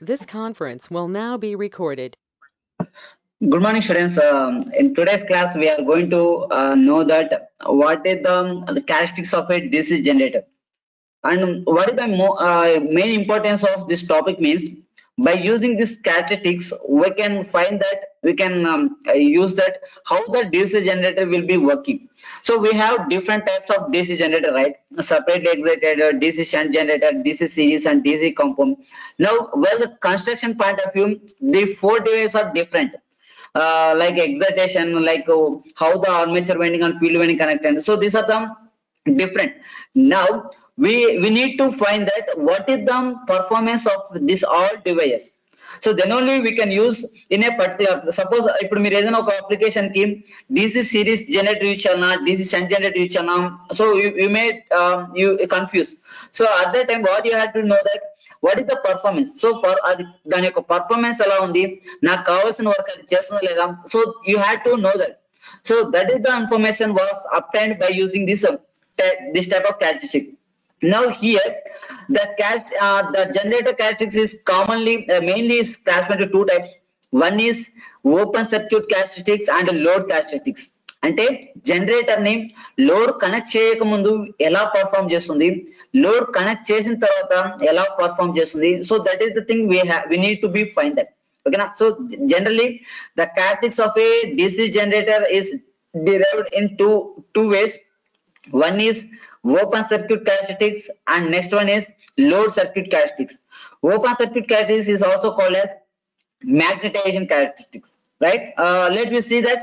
This conference will now be recorded. Good morning, students. In today's class, we are going to know that what is the characteristics of a DC generator, and what is the main importance of this topic means. By using these characteristics, we can find that we can use that how the DC generator will be working. So we have different types of DC generator, right? Separately excited, DC shunt generator, DC series, and DC compound. Now, well, the construction point of view, the four devices are different. Like excitation, like how the armature winding and field winding connected. So these are the different. Now we need to find that what is the performance of this all devices. So then only we can use in a particular, suppose ఇప్పుడు మీరు ఏదైనా ఒక application కి DC series generator use చేయాలన్నా DC shunt generator use చేయాలన్నా, so you may you confuse. So at that time what you have to know that what is the performance. So అది దాని యొక్క పర్ఫార్మెన్స్ ఎలా ఉంది, నాకు కావాల్సిన వర్క్ అది చేస్తుందా లేదా, so you have to know that. So that is the information was obtained by using this type of characteristic. Now here the generator characteristics is commonly mainly is classified into two types. One is open circuit characteristics and load characteristics. అంటే generator ని load connect చేయక ముందు ఎలా perform చేస్తుంది, load connect చేసిన తర్వాత ఎలా perform చేస్తుంది. So that is the thing we need to be find that. Okay na? So generally the characteristics of a DC generator is derived in two ways. One is open circuit characteristics and next one is load circuit characteristics. Open circuit characteristics is also called as magnetization characteristics, right? Let me see that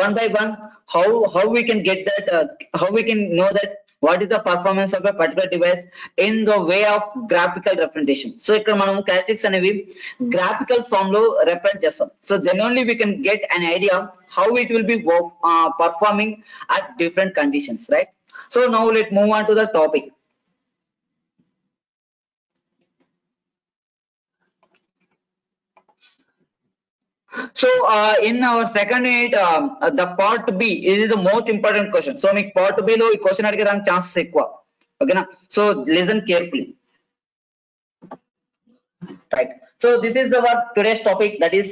one by one how we can get that, how we can know that what is the performance of a particular device in the way of graphical representation. So ikkada manam characteristics అనేవి graphical form లో represent చేస్తాం. So then only we can get an idea how it will be performing at different conditions, right? So now let's move on to the topic. So in our second unit, the part B is the most important question. So make part B lo question adikadam chances ekkuva. Okay na? So listen carefully. Right. So this is our today's topic, that is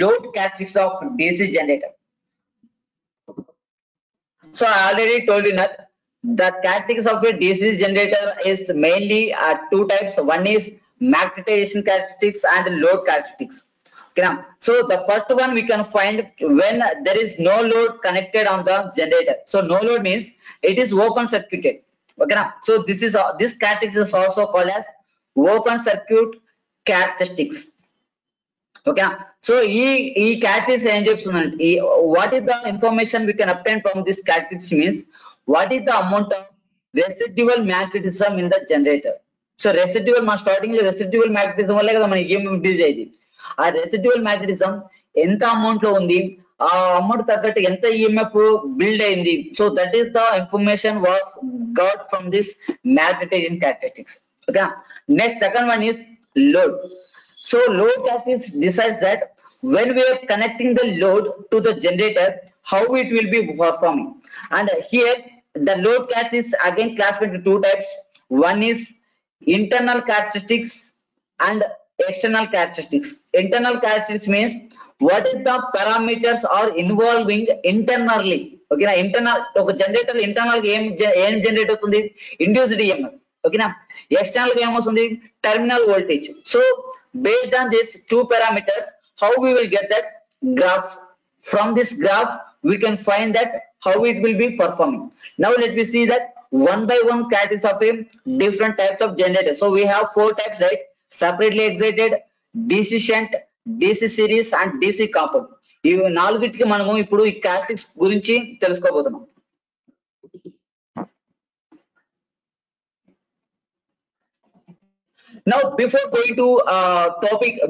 load characteristics of DC generator. So I already told you that the characteristics of a DC generator is mainly two types. One is magnetization characteristics and load characteristics. Okay, so the first one we can find when there is no load connected on the generator. So no load means it is open circuited. Okay, so this characteristics is also called as open circuit characteristics. Okay, so ఈ characteristics ఏం చెప్తుందంటే what is the information we can obtain from this characteristics means what is the amount of residual magnetism in the generator. So residual మన starting లో residual magnetism వల్లే కదా మన EMF డిజ్ అయ్యేది. ఆ రెసిడ్యువల్ మ్యాగ్నెటిజం ఎంత అమౌంట్ లో ఉంది, ఆ అమౌంట్ తగ్గట్టు ఎంత ఈఎంఎఫ్ బిల్డ్ అయింది. So that is the information was got from this magnetisation characteristics. Okay, next second one is load. So load characteristics decides that when we are connecting the load to the generator, how it will be performing. And here the load characteristics again classified into two types. One is internal characteristics and external characteristics. Internal characteristics means what is the parameters are involving internally. Okay na? Internal oka generator internal ga em generate avutundi, induced EMF. Okay na? External ga em vastundi, terminal voltage. So based on these two parameters, how we will get that graph. From this graph we can find that how it will be performing. Now let me see that one by one characteristics of a different types of generators. So we have four types, right? Separately excited, DC shunt, DC series and DC compound. ఈ నాలుగిటికి మనము ఇప్పుడు ఈ characteristics గురించి తెలుసుకోబోతున్నాం. Now before going to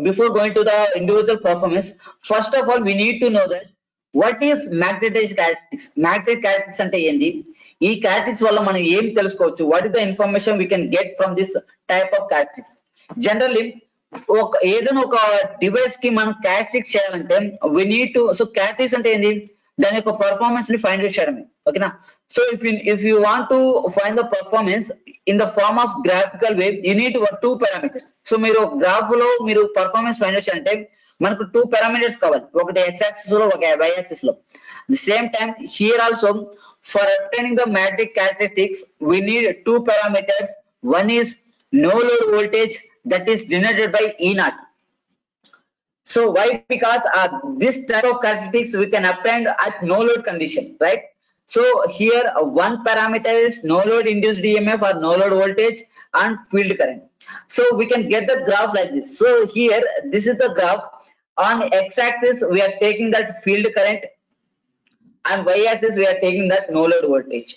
before going to the individual performance, first of all we need to know that what is magnetized characteristics. Magnetic characteristics అంటే ఏంది, ఈ characteristics వల్ల మనం ఏం తెలుసుకోవచ్చు, what is the information we can get from this type of characteristics. Generally ఏదైనా ఒక device కి మనం క్యారెక్టరిస్టిక్స్ చేయాలంటే we need to, so characteristics అంటే ఏంది, దాని యొక్క పర్ఫార్మెన్స్ ని ఫైండ్ అవుట్ చేయడమే. ఓకేనా. So if you want to find the performance in the form of graphical way, you need two parameters. So మీరు గ్రాఫ్ లో మీరు పర్ఫార్మెన్స్ ఫైండ్ అవుట్ చేయాలంటే మనకు టూ పారామీటర్స్ కావాలి, ఒకటి x యాక్సిస్ లో ఒక y యాక్సిస్ లో. The same time here also for obtaining the matrix characteristics we need two parameters. One is no load voltage, that is denoted by E naught. So why? Because this type of characteristics we can append at no load condition, right? So here one parameter is no load induced EMF or no load voltage and field current. So we can get the graph like this. So here this is the graph. On x axis we are taking that field current and y axis we are taking that no load voltage.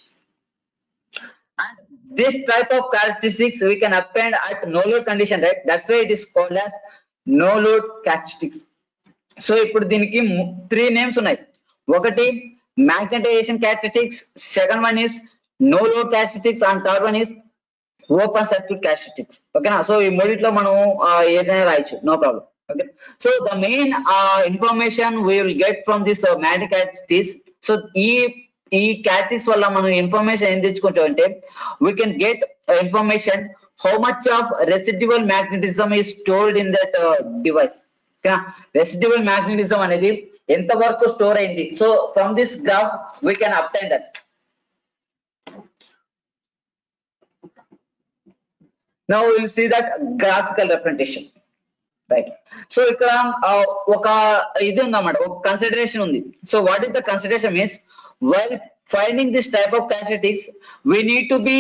And this type of characteristics we can append at no load condition, right? That's why it is called as no load characteristics. So ఇప్పుడు దీనికి three names ఉన్నాయి. ఒకటి magnetization characteristics, second one is no load characteristics, and third one is open circuit characteristics. ఓకేనా. So ఈ మూడిట్లో మనం ఏదైనా రాయొచ్చు, no problem. Okay. So the main information we will get from this magnetic characteristics. So ఈ characteristics వల్ల మనం information ఏం తెచ్చుకుంటాం అంటే we can get information how much of residual magnetism is stored in that device. Okay. Residual magnetism అనేది ఎంత వరకు store అయింది. So from this graph we can obtain that. Now we will see that graphical representation. Right. So ఇక్కడ ఒక ఇది ఉందన్నమాట, ఒక consideration ఉంది. So what is the consideration means while finding this type of characteristics we need to be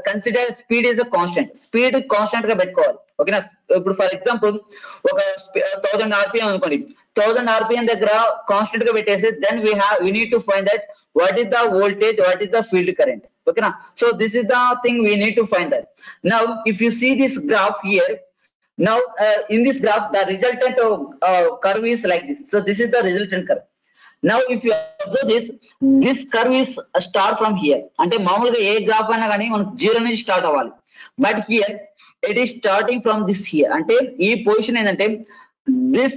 consider speed is a constant. Speed constant గా పెట్టుకోవాలి. ఓకేనా. ఇప్పుడు ఫర్ ఎగ్జాంపుల్ ఒక 1000 rpm అనుకోండి, 1000 rpm దగ్గర కాన్స్టెంట్ గా పెట్టేసి then we need to find that what is the voltage, what is the field current. ఓకేనా. So this is the thing we need to find that. Now if you see this graph here, now in this graph the resultant curve is like this. So this is the resultant curve. Now if you observe this curve is start from here. అంటే మామూలుగా ఏ graph అయినా కానీ మనకు zero నుంచి start అవ్వాలి, but here it is starting from this here. అంటే ఈ position ఏంటంటే this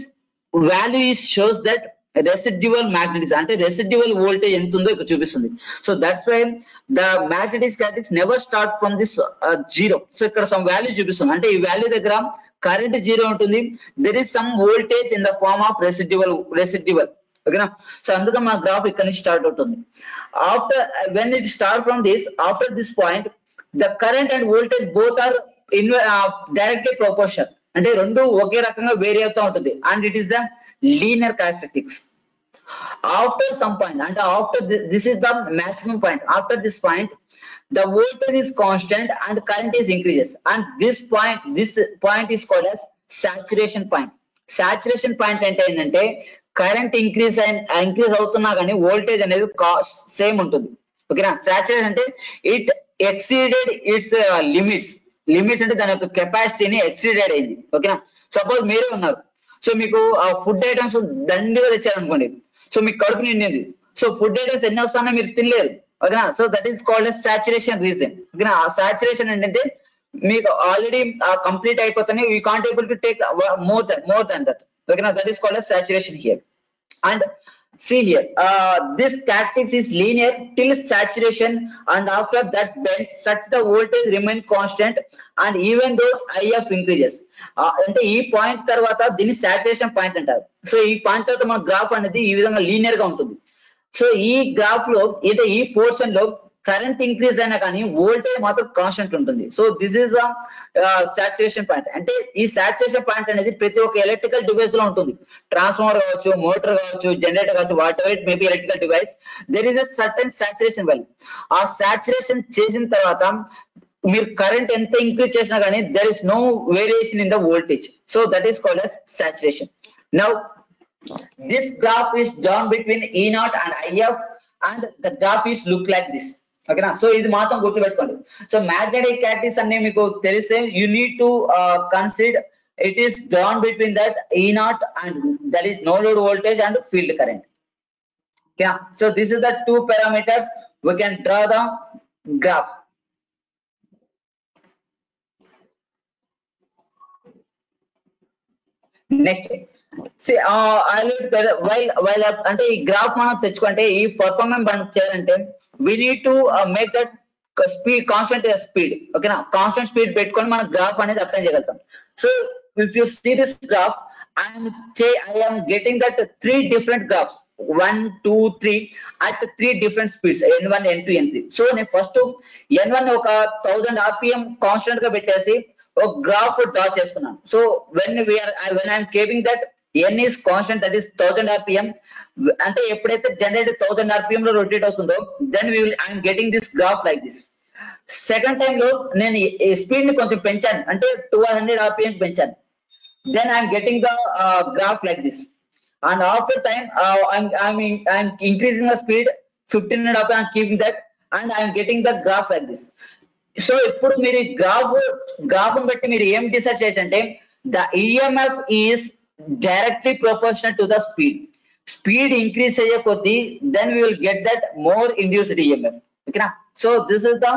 value is shows that residual magnetism, అంటే రెసిడ్యువల్ వోల్టేజ్ ఎంత ఉందో ఇక్కడ చూపిస్తుంది. So that's why the magnetic statics never start from this zero. So ఇక్కడ సమ్ వాల్యూ చూపిస్తుంది, అంటే ఈ వాల్యూ దగ్గర కరెంట్ జీరో ఉంటుంది, there is some voltage in the form of residual. ఓకేనా. సో అందుకే మా గ్రాఫ్ ఇక్కడ నుంచి స్టార్ట్ అవుతుంది. After when it start from this, after this point the current and voltage both are directly proportional, అంటే రెండు ఒకే రకంగా వేరీ అవుతూ ఉంటుంది. And it is the linear characteristics. After some point, and after this is the maximum point, after this point the voltage is constant and current is increases, and this point is called as saturation point. Saturation point అంటే ఏంటంటే current increase అవుతున్నా కానీ voltage అనేది same ఉంటుంది. ఓకేనా. Saturation అంటే it exceeded it's limits అంటే దాని యొక్క కెపాసిటీని ఎక్సీడెడ్ అయింది. ఓకేనా. సపోజ్ మీరే ఉన్నారు, సో మీకు ఫుడ్ ఐటమ్స్ దండిగా తెచ్చారనుకోండి, సో మీకు కడుపు నిండింది, సో ఫుడ్ ఐటమ్స్ ఎన్ని వస్తానో మీరు తినలేరు. ఓకేనా. So that is called as saturation region. ఓకేనా. ఆ సాచురేషన్ ఏంటంటే మీకు ఆల్రెడీ కంప్లీట్ అయిపోతాయి, you can't able to take more than that. ఓకేనా. That is called as saturation here. And see here, this characteristics is linear till saturation, and after that bends such the voltage remain constant and even though IF increases. అంటే ఈ point తర్వాత దీన్ని saturation point అంటారు. So ఈ point తర్వాత మన graph అనేది ఈ విధంగా లీనియర్ గా ఉంటుంది. సో ఈ గ్రాఫ్ లో అంటే ఈ పోర్షన్ లో కరెంట్ ఇంక్రీజ్ అయినా కానీ వోల్టేజ్ మాత్రం కాన్స్టెంట్ ఉంటుంది. So this is saturation point. అంటే ఈ సాచురేషన్ పాయింట్ అనేది ప్రతి ఒక్క ఎలక్ట్రికల్ డివైస్ లో ఉంటుంది. ట్రాన్స్ఫార్మర్ కావచ్చు, మోటార్ కావచ్చు, జనరేటర్ కావచ్చు, whatever it may be electrical device, there is a certain saturation value. ఆ సాచురేషన్ చేసిన తర్వాత మీరు కరెంట్ ఎంత ఇంక్రీజ్ చేసినా కానీ there is no variation in the voltage. So that is called as saturation. Now this graph is drawn between E naught and IF, and the graph is look like this. ఓకేనా. So ఇది మాత్రం గుర్తుపెట్టుకోండి. So magnetic characteristics అన్ని మీకు తెలిస్తే you need to consider it is drawn between that E naught and that is no load voltage and field current. ఓకేనా. So this is the two parameters we can draw the graph. Next while అంటే ఈ graph మనం తెచ్చుకుంటే ఈ performance మనం చేయాలంటే we need to make that speed constant speed ఓకేనా constant speed పెట్టుకొని మనం గ్రాఫ్ అనేది అప్లై చేయగలుగుతాం so if you see this graph I am getting that 3 different graphs 1 2 3 at 3 different speeds n1 n2 n3 so నేను first n1 ఒక 1000 rpm constant గా పెట్టేసి ఒక గ్రాఫ్ డ్రా చేసుకున్నాను so when I am keeping that n is constant that is 1000 rpm అంటే ఎప్పుడైతే generator 1000 rpm లో rotate అవుతుందో then I am getting this graph like this second time లో నేను స్పీడ్ ని కొంచెం పెంచాను అంటే 200 rpm పెంచాను then I am getting the graph like this and after time I'm increasing the speed 1500 rpm I'm keeping that and I am getting the graph like this so ఇప్పుడు మీరు graph బట్టి మీరు ఏం decide చేయొచ్చంటే the EMF is directly proportional to the speed increase అయ్యే కొద్దీ then we will get that more induced EMF okay so this is the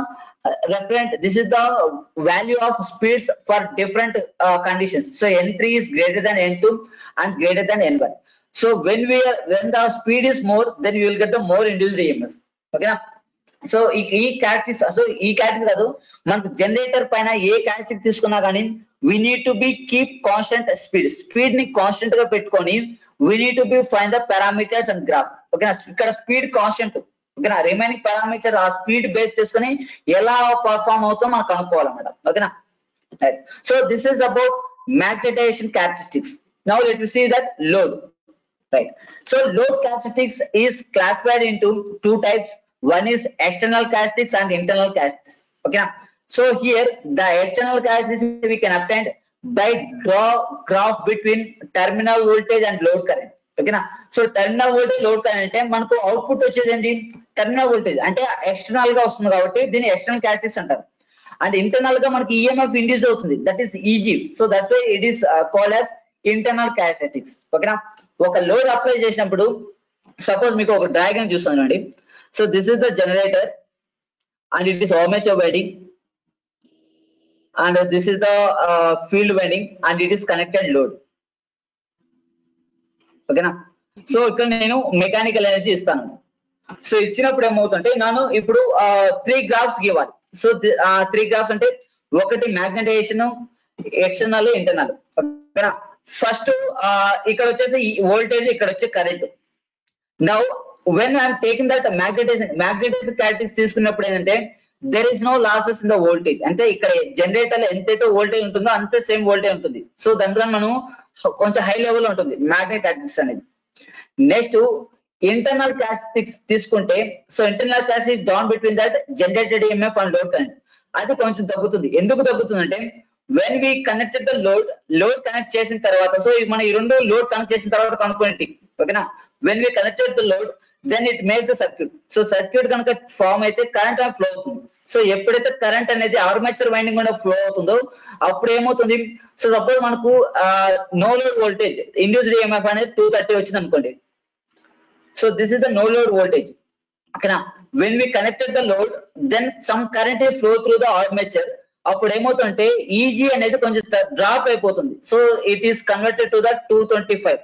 this is the value of speeds for different conditions so n3 is greater than n2 and greater than n1 so when the speed is more then you will get the more induced EMF okay so ఈ characteristics కాదు మనకు generator పైన ఏ characteristic తీసుకున్నా కానీ we need to be keep constant speed ని constant గా పెట్టుకొని we need to be find the parameters and graph ఓకేనా ఇక్కడ స్పీడ్ కాన్స్టెంట్ ఓకేనా రిమైనింగ్ పారామీటర్ ఆ స్పీడ్ బేస్ చేసుకుని ఎలా పర్ఫార్మ్ అవుతుందో మనం కనుక్కోవాలన్నమాట ఓకేనా so this is about magnetization characteristics now let us see that load right so load characteristics is classified into two types one is external characteristics and internal characteristics okay so here the external characteristics we can obtain by draw graph between terminal voltage and load current ఓకేనా so terminal voltage load current అంటే మనకు output వచ్చేది ఏంటి terminal voltage అంటే external గా వస్తుంది కాబట్టి దీన్ని ఎక్స్టర్నల్ క్యారెక్టరిస్టిక్స్ అంటారు అండ్ ఇంటర్నల్ గా మనకి ఈఎంఎఫ్ ఇండ్యూస్ అవుతుంది that is Eg so that's why it is called as internal characteristics ఓకేనా ఒక లోడ్ అప్లై చేసినప్పుడు సపోజ్ మీకు ఒక డయాగ్రామ్ చూస్తాను అండి so this is the generator and it is armature winding and this is the field winding and it is connected load ఓకేనా so ఇక్కడ నేను మెకానికల్ ఎనర్జీ ఇస్తాను సో ఇచ్చినప్పుడు ఏమవుతుంటే నేను ఇప్పుడు 3 గ్రాఫ్స్ ఇవ్వాలి సో 3 గ్రాఫ్స్ అంటే ఒకటి మ్యాగ్నటైజేషన్ ఎక్స్టర్నల్ ఇంటర్నల్ ఓకేనా ఫస్ట్ ఇక్కడ వచ్చేసి వోల్టేజ్ ఇక్కడ వచ్చే current now when I am taking that magnetization characteristics తీసుకున్నప్పుడు ఏంటంటే there is no losses in the voltage అంటే ఇక్కడ జనరేటర్ లో ఎంతైతే వోల్టేజ్ ఉంటుందో అంతే సేమ్ వోల్టేజ్ ఉంటుంది సో దాంట్లో మనం కొంచెం హై లెవెల్ ఉంటుంది మ్యాగ్నెటిక్ క్యారెక్టరిస్టిక్స్ అనేది నెక్స్ట్ ఇంటర్నల్ క్యారెక్టరిస్టిక్స్ తీసుకుంటే so internal characteristics down between that generated EMF and load current అది కొంచెం తగ్గుతుంది ఎందుకు తగ్గుతుంది అంటే when we connected the load connect చేసిన తర్వాత సో మనం ఈ రెండు లోడ్ కనెక్ట్ చేసిన తర్వాత కనుక్కోండి ఓకేనా when we connected the load then it makes a circuit so circuit కనుక ఫామ్ అయితే కరెంట్ ఫ్లో అవుతుంది సో ఎప్పుడైతే కరెంట్ అనేది ఆర్మేచర్ వైండింగ్ కూడా ఫ్లో అవుతుందో అప్పుడు ఏమవుతుంది సో సపోజ్ మనకు no load voltage induced EMF అనేది 230 వచ్చింది అనుకోండి so this is the no load voltage ఓకేనా when we connected the load then some current flow through the armature అప్పుడు ఏమవుతుందంటే ఈజీ అనేది కొంచెం డ్రాప్ అయిపోతుంది so it is converted to the 225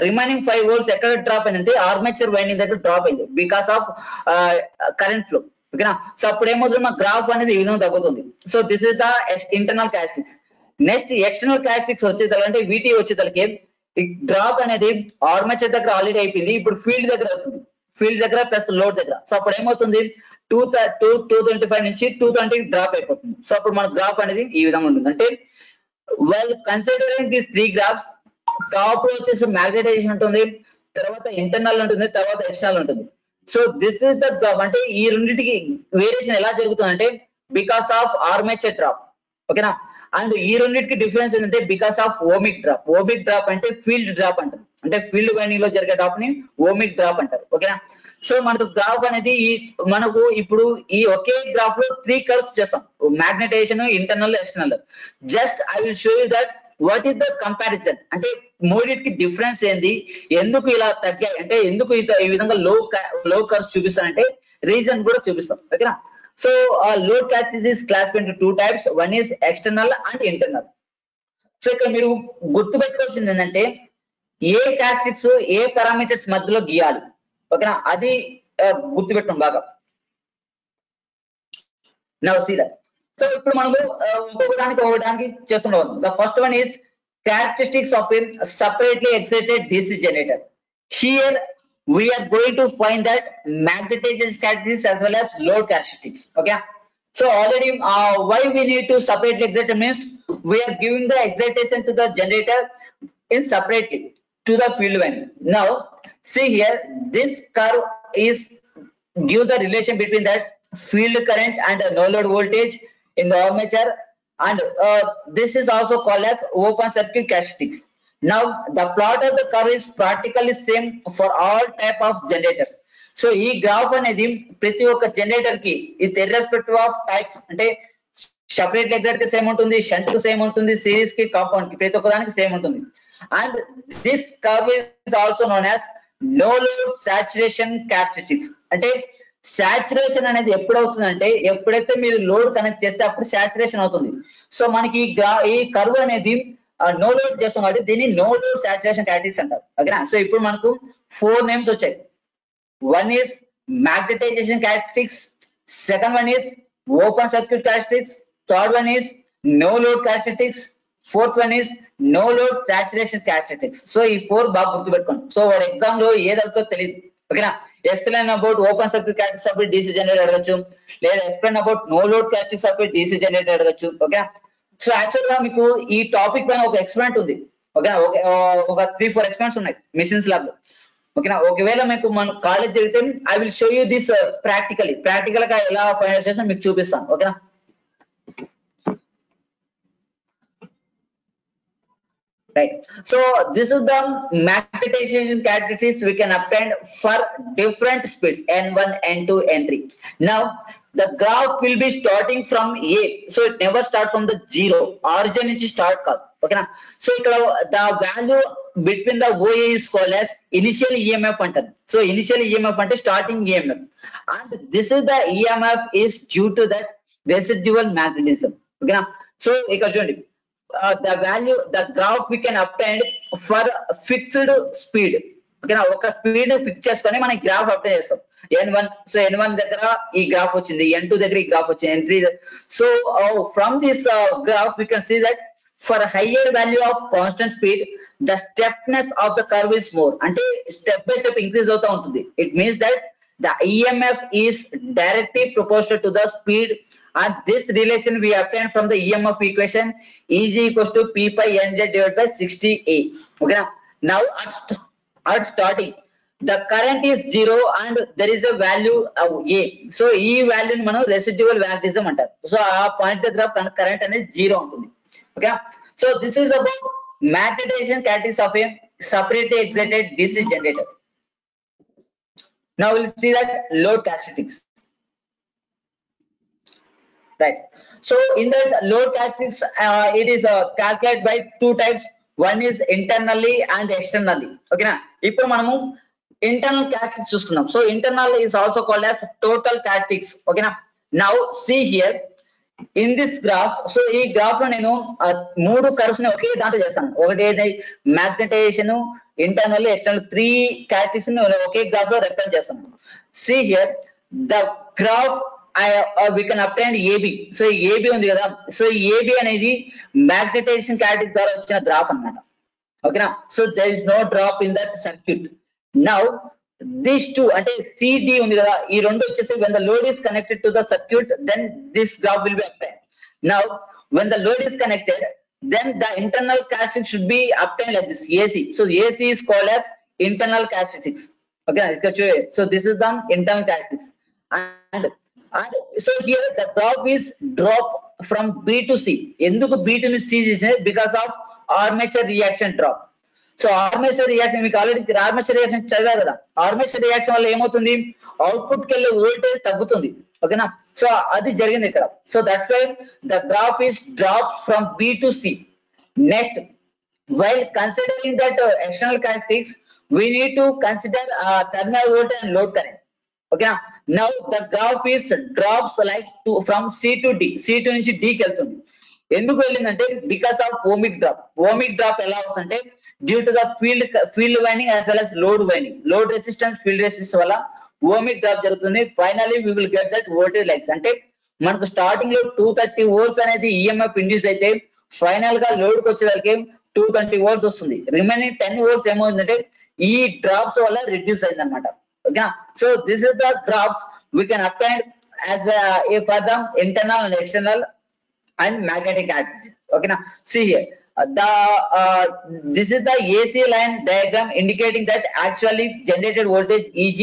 remaining 5 volts ఎక్కడ డ్రాప్ అయిందంటే ఆర్మేచర్ వైండింగ్ దగ్గర drop అయింది బికాస్ ఆఫ్ కరెంట్ ఫ్లో ఓకేనా సో అప్పుడు ఏమవుతుంది మా గ్రాఫ్ అనేది ఈ విధంగా తగ్గుతుంది so this is the internal characteristics next external characteristics వచ్చేదాలంటే వీటీ వచ్చేదానికి డ్రాప్ అనేది ఆర్మేచర్ దగ్గర ఆల్రెడీ అయిపోయింది ఇప్పుడు ఫీల్డ్ దగ్గర అవుతుంది ఫీల్డ్ దగ్గర ప్లస్ లోడ్ దగ్గర సో అప్పుడు ఏమవుతుంది 225 నుంచి 220 డ్రాప్ అయిపోతుంది సో అప్పుడు మన గ్రాఫ్ అనేది ఈ విధంగా ఉంటుంది అంటే well considering these 3 graphs top లో వచ్చేసి మ్యాగ్నటైజేషన్ ఉంటుంది తర్వాత ఇంటర్నల్ ఉంటుంది తర్వాత ఎక్స్టర్నల్ ఉంటుంది so this is the graph అంటే ఈ రెండింటికి వేరియేషన్ ఎలా జరుగుతుంది అంటే బికాస్ ఆఫ్ ఆర్మేచర్ డ్రాప్ ఓకేనా అండ్ ఈ రెండింటికి డిఫరెన్స్ ఏంటంటే బికాస్ ఆఫ్ ఓమిక్ డ్రాప్ అంటే ఫీల్డ్ డ్రాప్ అంటారు అంటే ఫీల్డ్ వైండింగ్ లో జరిగే డ్రాప్ ని ఓమిక్ డ్రాప్ అంటారు ఓకేనా సో మనకు గ్రాఫ్ అనేది మనకు ఇప్పుడు ఈ ఒకే గ్రాఫ్ లో 3 కర్వ్స్ చేస్తాం magnetisation internal external just I will show you that what is the comparison అంటే మూడింటికి డిఫరెన్స్ ఏంది ఎందుకు ఇలా తగ్గాయి అంటే ఎందుకు ఈ విధంగా లో కర్వ్స్ చూపిస్తానంటే రీజన్ కూడా చూపిస్తాం ఓకేనా so load characteristics is classified into 2 types one is external and internal so ఇక్కడ మీరు గుర్తుపెట్టుకోవాల్సింది ఏంటంటే ఏ క్యారెక్టరిస్టిక్స్ ఏ పారామీటర్స్ మధ్యలో గీయాలి, ఓకేనా, అది గుర్తుపెట్టండి బాగా. Now see that. సో ఇప్పుడు మనము ఒక్కొక్కదానికి చేస్తున్నాం. The first one is characteristics of a separately excited DC generator. Here we are going to find that magnetization characteristics as well as load characteristics. Okay. So already why we need to separately excite means we are giving the excitation to the generator in separately to the field line. Now see here, this curve is give the relation between that field current and no load voltage in the armature, and this is also called as open circuit characteristics. Now the plot of the curve is practically same for all type of generators. So ee graph anedi prati oka generator ki it irrespective of types, ante separate excited ki same untundi, shunt ki same untundi, series ki compound ki prati oka daniki same untundi. And this curve is also known as no load saturation characteristics. Ante saturation అనేది ఎప్పుడు అవుతుందంటే ఎప్పుడైతే మీరు load connect చేస్తే అప్పుడు saturation అవుతుంది. So మనకి ఈ కర్వ్ అనేది నో లోడ్ చేస్తాం కాబట్టి దీన్ని నో లోడ్ సాచురేషన్ క్యారెక్టరిస్టిక్స్ అంటారు, ఓకేనా. సో ఇప్పుడు మనకు 4 నేమ్స్ వచ్చాయి. One is magnetization characteristics, second one is open circuit characteristics, third one is no load characteristics, fourth one is no load saturation characteristics. So ఈ 4 బాగా గుర్తుపెట్టుకోండి. సో వాడు exam లో ఏదవుతుందో తెలియదు, ఓకేనా. Explain about open circuit characteristics of DC generator అడగచ్చు, లేదా explain about no load characteristics of DC generator అడగచ్చు, ఓకే. సో యాక్చువల్ గా మీకు ఈ టాపిక్ పైన ఒక ఎక్స్పెరిమెంట్ ఉంది, ఓకేనా. ఒక 3-4 ఎక్స్పెరిమెంట్స్ ఉన్నాయి మిషన్స్ ల్యాబ్ లో, ఓకేనా. ఒకవేళ మీకు మన కాలేజ్ జరిగితే I will show you this practical గా ఎలా ఫైండ్ చేసినా మీకు చూపిస్తాను, ఓకేనా. Right. So this is the magnetization characteristics we can obtain for different speeds N1, N2, N3. Now the graph will be starting from A, so it never start from the zero origin నుంచి start కాదు, ఓకేనా. So ఇక్కడ the value between the OA is called as initial EMF అంటారు. So initial EMF అంటే starting EMF, and this is the EMF is due to that residual magnetism, ఓకేనా. So ఇక్కడ చూడండి, the value, the graph we can obtain for fixed speed, ఓకేనా. ఒక speed fix చేసుకొని మనం graph apply చేస్తాం. N1, so N1 దగ్గర ఈ గ్రాఫ్ వచ్చింది, N2 దగ్గర ఈ గ్రాఫ్ వచ్చింది, N3. So from this graph we can see that for higher value of constant speed the steepness of the curve is more, అంటే స్టెప్ బై స్టెప్ ఇంక్రీజ్ అవుతూ ఉంటుంది. It means that the EMF is directly proportional to the speed, and this relation we obtain from the EMF equation is equals to P pi NZ divided by 60A, okay. Now at starting the current is 0 and there is a value of A, so ఈ value ని మనం residual magnetism అంటారు. So ఆ point దగ్గర current అనేది 0 ఉంటుంది, okay. So this is about magnetization characteristics of a separately excited DC generator. Now we'll see that load characteristics. Right. So in that load characteristics, it is calculated by 2 types. One is internally and externally, okay na. ఇప్పుడు మనము internal characteristics చూస్తున్నాం. So internal is also called as total characteristics, okay na. Now see here in this graph, so ఈ graph లో నేను 3 curves ని ఒకే దాంట్లో చేస్తాను. ఒకటి ఏది మ్యాగ్నటైజేషన్, ఇంటర్నల్, ఎక్స్టర్నల్, 3 క్యారెక్టరిస్టిక్స్ ని ఒకే గ్రాఫ్ లో రిప్రజెంట్ చేస్తాను. See here the graph we can obtain AB. So AB ఉంది కదా, సో AB అనేది మ్యాగ్నటైజేషన్ క్యారెక్టరిస్టిక్ ద్వారా వచ్చిన గ్రాఫ్ అన్నమాట, ఓకేనా. So there is no drop in that circuit. Now these two అంటే CD ఉంది కదా, ఈ రెండు వచ్చేసి when the load is connected to the circuit then this graph will be obtained. Now when the load is connected then the internal characteristics should be obtained like this, AC. So AC is called as internal characteristics, okay. So this is the internal characteristics, and so here the graph is drop from B to C. ఎందుకు B to C చేసినా because of armature reaction drop. So armature reaction మీకు already armature reaction చదివారు కదా, armature reaction వల్ల ఏమవుతుంది, output కి వెళ్ళే voltage తగ్గుతుంది, ఓకేనా. సో అది జరిగింది ఇక్కడ. So that's why the graph is dropped from B to C. Next, while considering that external characteristics we need to consider terminal voltage and load current, okay. Now the graph is drops like from C to D, C2 నుంచి D కి వెళ్తుంది. ఎందుకు వెళ్ళిందంటే because of ohmic drop. Ohmic drop ఎలా వస్తుందంటే due to the field winding as well as load winding, load resistance field resistance వల్ల ohmic drop జరుగుతుంది. Finally we will get that voltage likes. అంటే మనకు స్టార్టింగ్ లో 230 వోల్ట్స్ అనేది EMF induce అయితే final గా లోడ్ కి వచ్చేసరికి 220 వోల్ట్స్ వస్తుంది. రిమైనింగ్ 10 వోల్ట్స్ ఏమవుతుందంటే ఈ డ్రాప్స్ వల్ల రిడ్యూస్ అయింది అనమాట. ఓకేనా. So this is the drops we can applied as for the internal and external and magnetic axis. Okay, now see here this is the AC line diagram indicating that actually generated voltage EG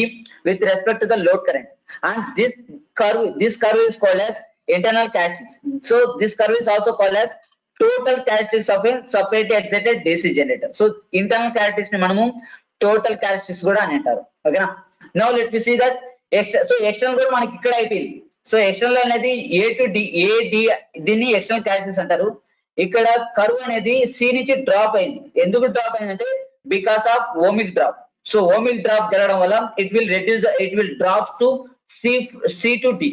with respect to the load current, and this curve is called as internal characteristics. So this curve is also called as total characteristics of a separately excited DC generator. So internal characteristics ni manamu total characteristics kuda ani antaru. Okay na. Now let me see that external కూడా మనకి ఇక్కడ అయిపోయింది. So external అనేది A to D, A D దీన్ని external characters అంటారు. ఇక్కడ curve అనేది C నుంచి డ్రాప్ అయింది. ఎందుకు డ్రాప్ అయిందంటే because of ohmic drop. So ohmic drop జరగడం వల్ల it will drop to C to D.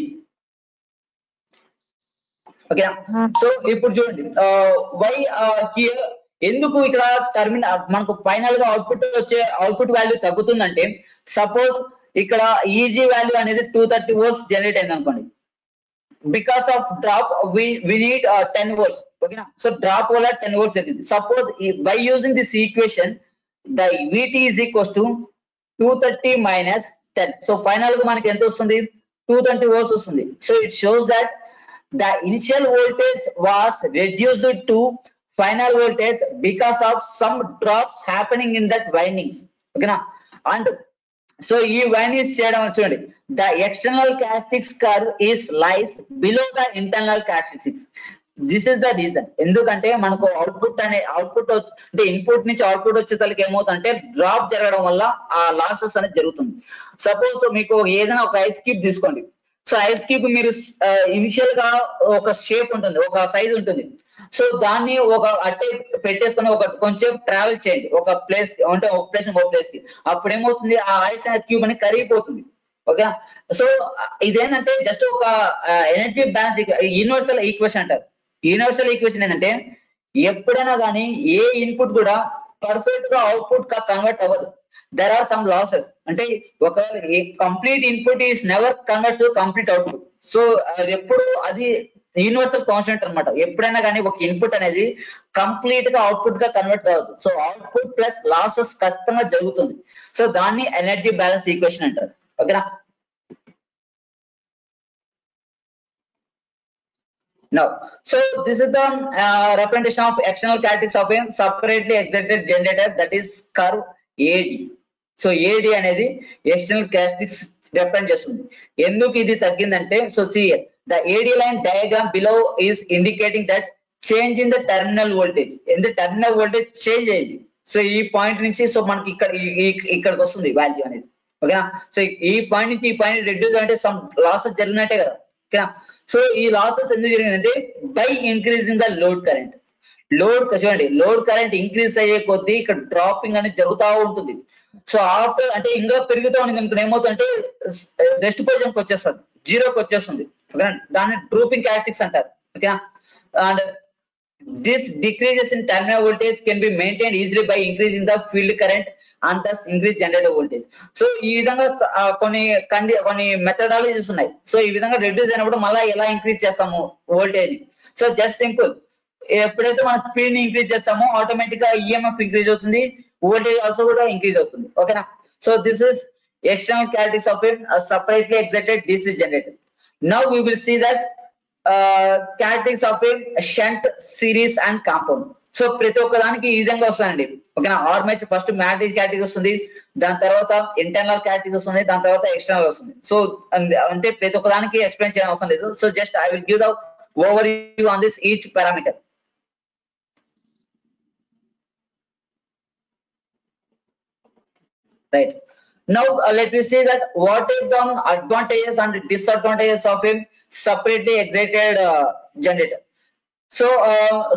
Okay. So ఇప్పుడు చూడండి వై హియర్ ఎందుకు ఇక్కడ టర్మినల్ మనకు ఫైనల్ గా అవుట్పుట్ వాల్యూ తగ్గుతుందంటే సపోజ్ ఇక్కడ ఈజీ వాల్యూ అనేది 230 వోల్ట్స్ జనరేట్ అయింది అనుకోండి. Because of drop we need 10 volts. ఓకేనా. సో డ్రాప్ వల్ల 10 వోల్ట్స్ అవుతుంది. Suppose by using this equation the VT is equals to 230 minus 10. So final గా మనకి ఎంత వస్తుంది? 230 వోల్ట్స్ వస్తుంది. So it shows that the initial voltage was reduced to final voltage because of some drops happening in that windings. Okay na. And so ee windings cheyadam chudandi, the external characteristics curve is lies below the internal characteristics. This is the reason. ఎందుకంటే మనకు output అంటే input నుంచి output వచ్చేసరికి ఏమవుతుందంటే drop జరగడం వల్ల ఆ losses అనేది జరుగుతుంది. సపోజ్ మీకు ఏదైనా ఒక ఐస్ క్యూబ్ తీసుకోండి. సో ఐస్ క్యూబ్ మీరు ఇనిషియల్ గా ఒక షేప్ ఉంటుంది, ఒక సైజ్ ఉంటుంది. సో దాన్ని ఒక అట్టే పెట్టేసుకొని ఒక కొంచెం ట్రావెల్ చేయండి ఒక ప్లేస్ అంటే ఒక ప్లేస్ ఇంకో ప్లేస్ కి. అప్పుడు ఏమవుతుంది? ఆ ఐస్ క్యూబ్ అని కరిగిపోతుంది. ఓకే. సో ఇదేంటంటే జస్ట్ ఒక ఎనర్జీ బ్యాలెన్స్ యూనివర్సల్ ఈక్వేషన్ అంటారు. యూనివర్సల్ ఈక్వేషన్ ఏంటంటే ఎప్పుడైనా కానీ ఏ ఇన్పుట్ కూడా పర్ఫెక్ట్ గా అవుట్పుట్ గా కన్వర్ట్ అవ్వదు. there are some losses. అంటే ఒకవేళ complete input is never convert to complete output. So అది ఎప్పుడు అది యూనివర్సల్ కాన్స్టెంట్ అన్నమాట. ఎప్పుడైనా కానీ ఒక ఇన్పుట్ అనేది కంప్లీట్ గా అవుట్పుట్ గా కన్వర్ట్ అవ్వదు. సో అవుట్పుట్ ప్లస్ లాసెస్ ఖచ్చితంగా జరుగుతుంది. సో దాన్ని ఎనర్జీ బ్యాలెన్స్ ఈక్వేషన్ అంటారు. ఓకేనా. Now, so this is the representation of external characteristics of a separately excited generator, that is curve AD. So AD అనేది external characteristics represent చేస్తుంది. ఎందుకు ఇది తగ్గిందంటే so the AD line diagram below is indicating that change in the terminal voltage. Terminal voltage change అయింది. So ఈ point నుంచి so మనకి ఇక్కడికి వస్తుంది వాల్యూ అనేది. ఓకేనా. సో ఈ పాయింట్ నుంచి ఈ పాయింట్ రెడ్యూస్ అంటే సమ్ లాసెస్ జరిగినట్టే కదా. ఓకేనా. సో ఈ లాసెస్ ఎందుకు జరిగిందంటే by increasing the load current. చూడండి లోడ్ కరెంట్ ఇంక్రీజ్ అయ్యే కొద్దీ ఇక్కడ డ్రాపింగ్ అనేది జరుగుతూ ఉంటుంది. సో ఆఫ్టర్ అంటే ఇంకా పెరుగుతూ ఉంటుంది అనుకుని ఏమవుతుందంటే రెస్ట్ పొజిషన్కి వచ్చేస్తుంది, జీరోకి వచ్చేస్తుంది. ఓకేనా. దాన్ని డ్రూపింగ్ క్యారెక్టరిస్టిక్స్ అంటారు. ఓకేనా. And this decreases in terminal voltage can be maintain easily by increasing the field current and thus increase generator voltage. So ఈ విధంగా కొన్ని మెథడాలజీస్ ఉన్నాయి. సో ఈ విధంగా రెడ్యూస్ అయినప్పుడు మళ్ళీ ఎలా ఇంక్రీజ్ చేస్తాము వోల్టేజ్? సో జస్ట్ సింపుల్, ఎప్పుడైతే మనం స్పీడ్ ని ఇంక్రీజ్ చేస్తామో ఆటోమేటిక్ గా ఈఎంఎఫ్ ఇంక్రీజ్ అవుతుంది, వోల్టేజ్ ఆల్సో కూడా ఇంక్రీజ్ అవుతుంది. ఓకేనా. So this is external characteristics of a separately excited DC generator. Now we will see that characteristics of a shunt, series and compound. So ప్రతి ఒక్క దానికి ఈ విధంగా వస్తుందండి. ఓకేనా. ఆర్మేచర్ ఫస్ట్ మ్యాగ్నెటిక్ క్యారెక్టరిస్టిక్స్ వస్తుంది, దాని తర్వాత ఇంటర్నల్ క్యారెక్టరిస్టిక్స్ వస్తుంది, దాని తర్వాత ఎక్స్టర్నల్ వస్తుంది. సో అంటే ప్రతి ఒక్క దానికి ఎక్స్ప్లెయిన్ చేయడం అవసరం లేదు. So just I will give the overview on this each parameter. Right. Now let me see that what is the advantages and disadvantages of a separately excited generator. So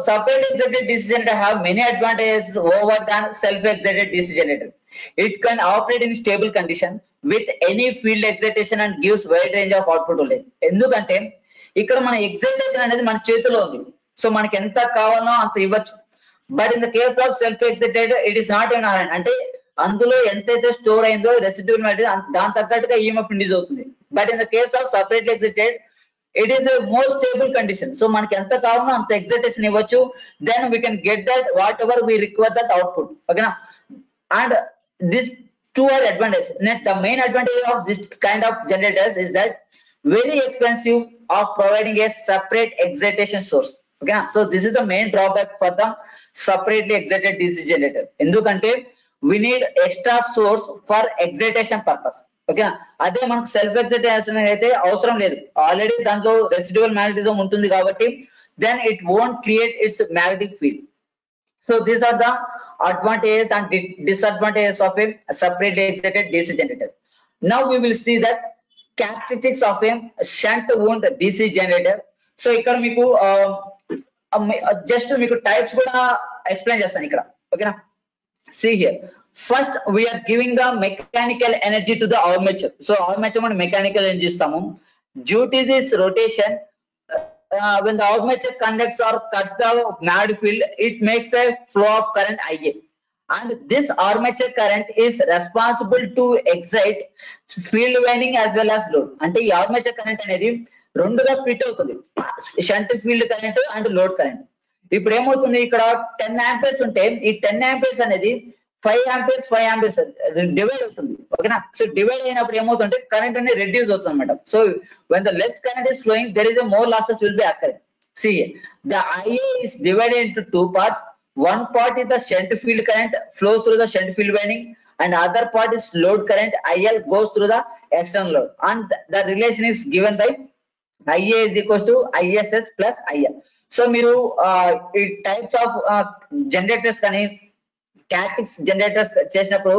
separately excited DC generator have many advantages over than self-excited DC generator. It can operate in stable condition with any field excitation and gives wide range of output voltage. ఎందుకంటే ఇక్కడ మన excitation అనేది మన చేతిలో ఉంది. So మనకి ఎంత కావాలో అంత ఇవ్వచ్చు. But in the case of self excited it is not in hand, అంటే అందులో ఎంతైతే స్టోర్ అయిందో రెసిడ్యూల్ మెటీరియల్ దాని తగ్గట్టుగా ఈఎంఎఫ్ ఇండ్యూస్ అవుతుంది. But in the case of separately excited it is the most stable condition. So మనకి ఎంత కావాలో అంత ఎగ్జైటేషన్ ఇవ్వచ్చు, then we can get that whatever we require that output. ఓకేనా, and this two are advantages. Next, the main advantage of this kind of generators is that very expensive of providing a separate excitation source. Okay, so this is the main drawback for the separately excited DC generator. Endukante we need extra source for excitation purpose. Okay, అదే మనకు self excitation అయితే అవసరం లేదు, already దాంట్లో residual magnetism ఉంటుంది కాబట్టి then it won't create its magnetic field. So these are the advantages and disadvantages of a separately excited DC generator. Now we will see that characteristics of a shunt wound DC generator. So ikkada meeku just meeku types kuda explain chestanu ikkada. Okay na, see here, first we are giving the mechanical energy to the armature. So armature man mechanical energy istamu due to this rotation. When the armature conducts or cuts the magnetic field, it makes the flow of current IA, and this armature current is responsible to excite field winding as well as load. అంటే ఈ armature current అనేది రెండుగా split అవుతుంది, shunt field current and load current. ఇప్పుడు ఏమవుతుంది, ఇక్కడ 10 amperes ఉంటే ఈ 10 ఆంపియర్స్ అనేది 5 ఆంపియర్స్ డివైడ్ అవుతుంది. ఓకేనా, సో డివైడ్ అయినప్పుడు ఏమవుతుంటే కరెంట్ అనేది రెడ్యూస్ అవుతుంది అనమాట. So when the less current is flowing, there is a more losses will be occurring. See, the IA is divided into two parts. One part is the shunt field current flows through the shunt field winding, and other part is load current IL goes through the external load, and the relation is given by IA is equals to ISS plus IL. So మీరు ఈ types of generators కానీ characteristics generators చేసినప్పుడు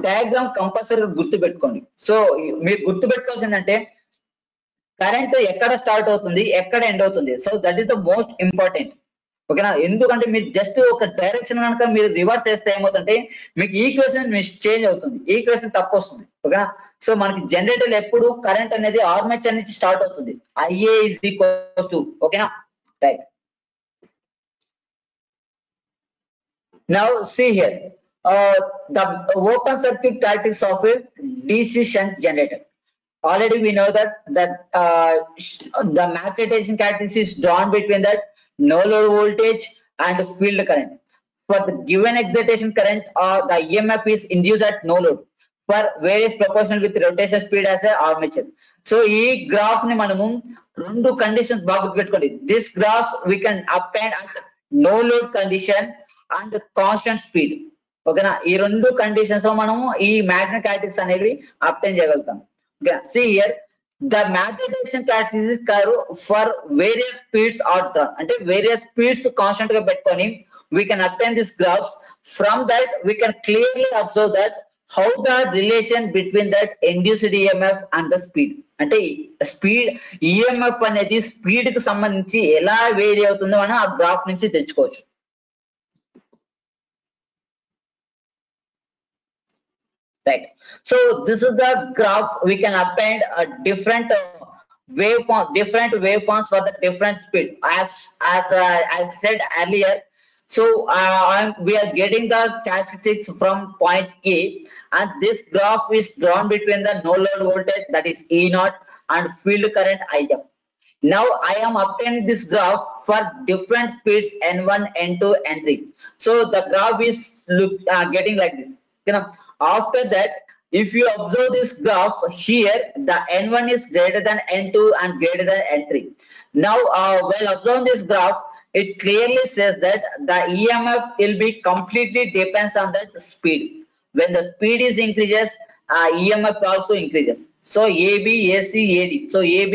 diagram కంపల్సరీగా గుర్తు పెట్టుకోండి. So మీరు గుర్తు పెట్టుకోవాల్సిందంటే current ఎక్కడ స్టార్ట్ అవుతుంది, ఎక్కడ ఎండ్ అవుతుంది. So that is the most important. ఓకేనా, ఎందుకంటే మీరు జస్ట్ ఒక డైరెక్షన్ కనుక మీరు రివర్స్ చేస్తే ఏమవుతుంటే మీకు ఈక్వేషన్ చేంజ్ అవుతుంది, ఈక్వేషన్ తప్పు వస్తుంది. ఓకేనా, సో మనకి జనరేటర్ ఎప్పుడు కరెంట్ అనేది ఆర్మేచర్ నుంచి స్టార్ట్ అవుతుంది, IA is equals to. ఓకేనా, right. Now see here, the open circuit characteristics of a DC shunt generator. Already we know that the magnetization characteristic is drawn between that no load voltage and field current. For the given excitation current, the EMF is induced at no load for various proportional with rotation speed as a armature. So ee graph ni manamu rendu conditions baga gurtupetukondi. This graph we can obtain at no load condition and constant speed. Okay na, ee rendu conditions lo manamu ee magnetic characteristics anevi obtain cheyagalutam. Okay, see here, the magnetization characteristics curve for various speeds are drawn. అంటే various speeds constant గా పెట్టుకొని we can obtain these graphs. From that we can clearly observe that how the relation between that induced EMF and the speed. అంటే speed EMF అనేది speed కి సంబంధించి ఎలా vary అవుతుందో మనం ఆ గ్రాఫ్ నుంచి తెచ్చుకోవచ్చు. Right, so this is the graph. We can append a different waveforms for the different speed as I said earlier. So we are getting the characteristics from point A, and this graph is drawn between the no load voltage, that is E0, and field current IF. Now I am obtaining this graph for different speeds N1, N2, N3. So the graph is getting like this. You know, after that, if you observe this graph here, the N1 is greater than N2 and greater than N3. Now while observing this graph, it clearly says that the EMF will be completely depends on that speed. When the speed is increases, EMF also increases. So AB, AC, AD. So AB,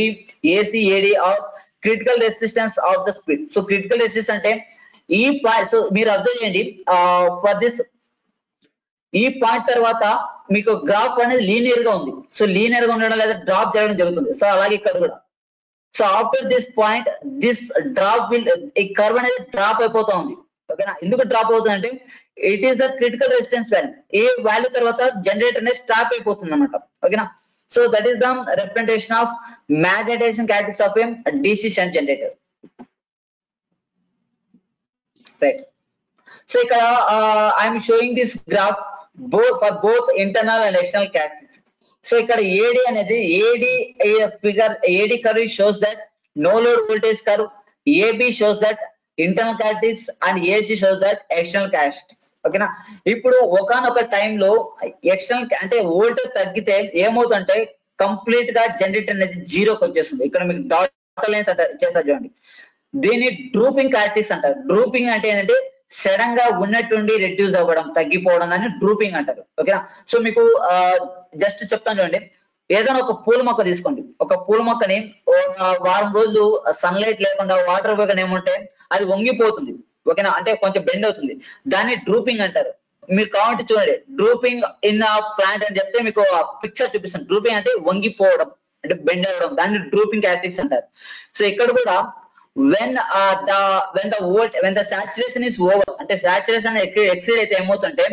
AC, AD are critical resistance of the speed. So critical resistance ante ee part. So meer observe cheyandi for this ఈ point తర్వాత మీకు graph అనేది linear గా ఉంది. So linear గా ఉండడం లేదా drop చేయడం జరుగుతుంది. సో అలాగే ఇక్కడ కూడా. So after this point this drop will, ఈ కర్వ్ అనేది డ్రాప్ అయిపోతా ఉంది. ఓకేనా, ఎందుకు డ్రాప్ అవుతుంది అంటే it is the critical resistance value. A value తర్వాత జనరేటర్ అనేది స్టాప్ అయిపోతుంది అనమాట. ఓకేనా, so that is the representation of magnetization characteristics of a DC shunt generator. right? So ఇక్కడ I'm showing this graph for both internal and external characteristics. So ఇక్కడ AD అనేది AD curve shows that no load voltage curve, AB shows that internal characteristics and AC shows that external characteristics. ఓకేనా, ఇప్పుడు ఒకనొక టైంలో external అంటే voltage తగ్గితే ఏమవుతుందంటే complete గా జనరేటర్ అనేది జీరోకి వచ్చేస్తుంది. ఇక్కడ మీకు డాట్ లైన్స్ అంటే చేస్తారు చూడండి, దీన్ని డ్రూపింగ్ క్యారెక్టరిస్టిక్స్ అంటారు. డ్రూపింగ్ అంటే ఏంటంటే సడన్ గా ఉన్నట్టుండి రెడ్యూస్ అవ్వడం, తగ్గిపోవడం అని డ్రూపింగ్ అంటారు. ఓకేనా, సో మీకు జస్ట్ చెప్తాను చూడండి, ఏదైనా ఒక పూల మొక్క తీసుకోండి. ఒక పూల మొక్కని వారం రోజులు సన్లైట్ లేకుండా వాటర్ పోయకుండా ఏముంటే అది వంగిపోతుంది. ఓకేనా, అంటే కొంచెం బెండ్ అవుతుంది, దాన్ని డ్రూపింగ్ అంటారు. మీరు కావాలంటే చూడండి, డ్రూపింగ్ ఇన్ ప్లాంట్ అని చెప్తే మీకు పిక్చర్ చూపిస్తాను. డ్రూపింగ్ అంటే వంగిపోవడం, అంటే బెండ్ అవ్వడం, దాన్ని డ్రూపింగ్ క్యారెక్టరిస్టిక్స్ అంటారు. సో ఇక్కడ కూడా when the saturation is over, అంటే సాచురేషన్ ఎక్సీడ్ అయితే ఏమవుతుంటే